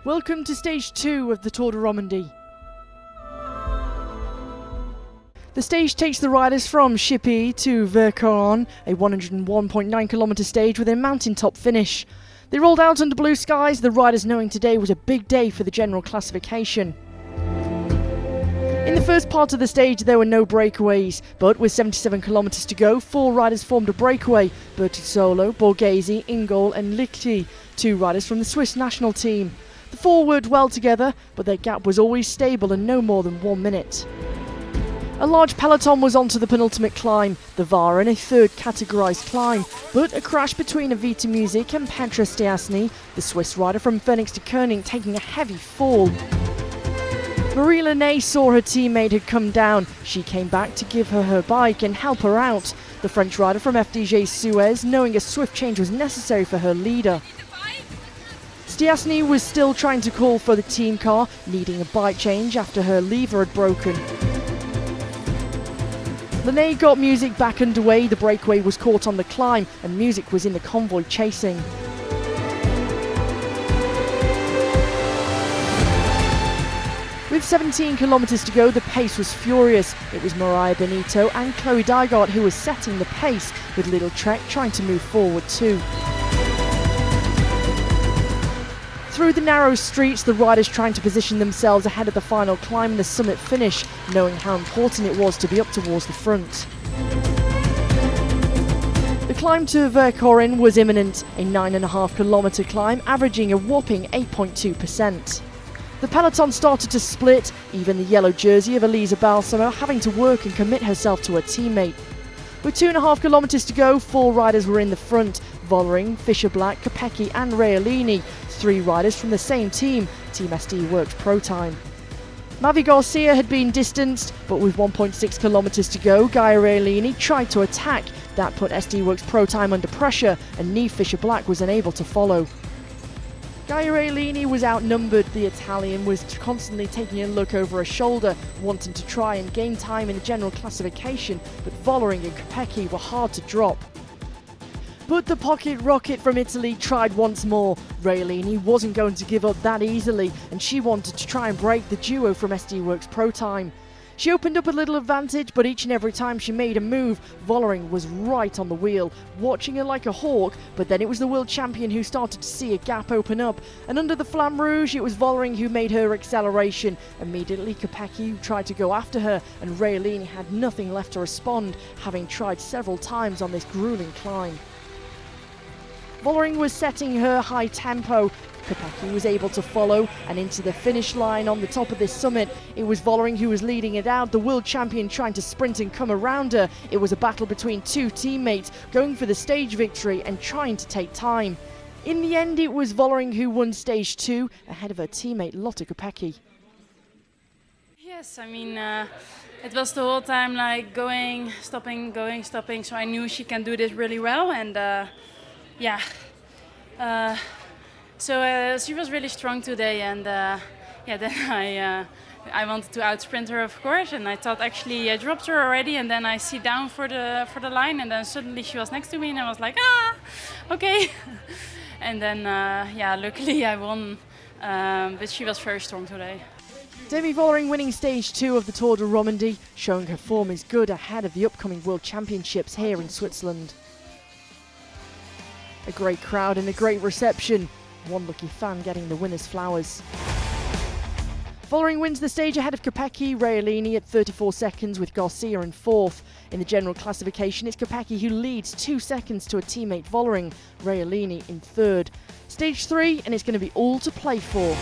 Welcome to stage 2 of the Tour de Romandie. The stage takes the riders from Chippy to Vercoron, a 101.9 kilometre stage with a mountaintop finish. They rolled out under blue skies, the riders knowing today was a big day for the general classification. In the first part of the stage there were no breakaways, but with 77 kilometres to go, 4 riders formed a breakaway: Bertizzolo, Borghese, Ingol and Lichty, 2 riders from the Swiss national team. The 4 worked well together, but their gap was always stable and no more than 1 minute. A large peloton was onto the penultimate climb, the Varen, a third categorised climb, but a crash between Avita Music and Petra Stiasny, the Swiss rider from Phoenix to Koenig, taking a heavy fall. Marie Lenné saw her teammate had come down. She came back to give her bike and help her out. The French rider from FDJ Suez, knowing a swift change was necessary for her leader. Stiasny was still trying to call for the team car, needing a bike change after her lever had broken. Lenné got Music back underway, the breakaway was caught on the climb and Music was in the convoy chasing. With 17 kilometres to go, the pace was furious. It was Mariah Benito and Chloe Dygert who was setting the pace, with Little Trek trying to move forward too. Through the narrow streets, the riders trying to position themselves ahead of the final climb and the summit finish, knowing how important it was to be up towards the front. The climb to Vercorin was imminent, a 9.5 kilometre climb averaging a whopping 8.2%. The peloton started to split, even the yellow jersey of Elisa Balsamo having to work and commit herself to her teammate. With 2.5 kilometres to go, 4 riders were in the front: Vollering, Fischer-Black, Kopecky and Realini, 3 riders from the same team, Team SD Works Pro Time. Mavi Garcia had been distanced, but with 1.6 kilometres to go, Gaia Realini tried to attack. That put SD Works Pro Time under pressure and Niamh Fischer-Black was unable to follow. Gaia Realini was outnumbered. The Italian was constantly taking a look over her shoulder, wanting to try and gain time in the general classification, but Vollering and Kopecky were hard to drop. But the pocket rocket from Italy tried once more. Realini wasn't going to give up that easily, and she wanted to try and break the duo from SD Works Pro Time. She opened up a little advantage, but each and every time she made a move, Vollering was right on the wheel, watching her like a hawk, but then it was the world champion who started to see a gap open up, and under the Flamme Rouge it was Vollering who made her acceleration. Immediately Kopecky tried to go after her, and Realini had nothing left to respond, having tried several times on this grueling climb. Vollering was setting her high tempo. Kopecky was able to follow, and into the finish line on the top of this summit, it was Vollering who was leading it out, the world champion trying to sprint and come around her. It was a battle between 2 teammates, going for the stage victory and trying to take time. In the end, it was Vollering who won stage 2, ahead of her teammate Lotte Kopecky. Yes, I mean, it was the whole time like going, stopping, so I knew she can do this really well, and yeah. So she was really strong today, and yeah, then I wanted to outsprint her, of course, and I thought actually I dropped her already, and then I sit down for the line, and then suddenly she was next to me, and I was like, okay. And then yeah, luckily I won, but she was very strong today. Demi Vollering winning stage 2 of the Tour de Romandie, showing her form is good ahead of the upcoming World Championships here in Switzerland. A great crowd and a great reception. One lucky fan getting the winner's flowers. Vollering wins the stage ahead of Kopecky, Realini at 34 seconds with Garcia in 4th. In the general classification, it's Kopecky who leads 2 seconds to her teammate Vollering, Realini in 3rd. Stage 3, and it's going to be all to play for.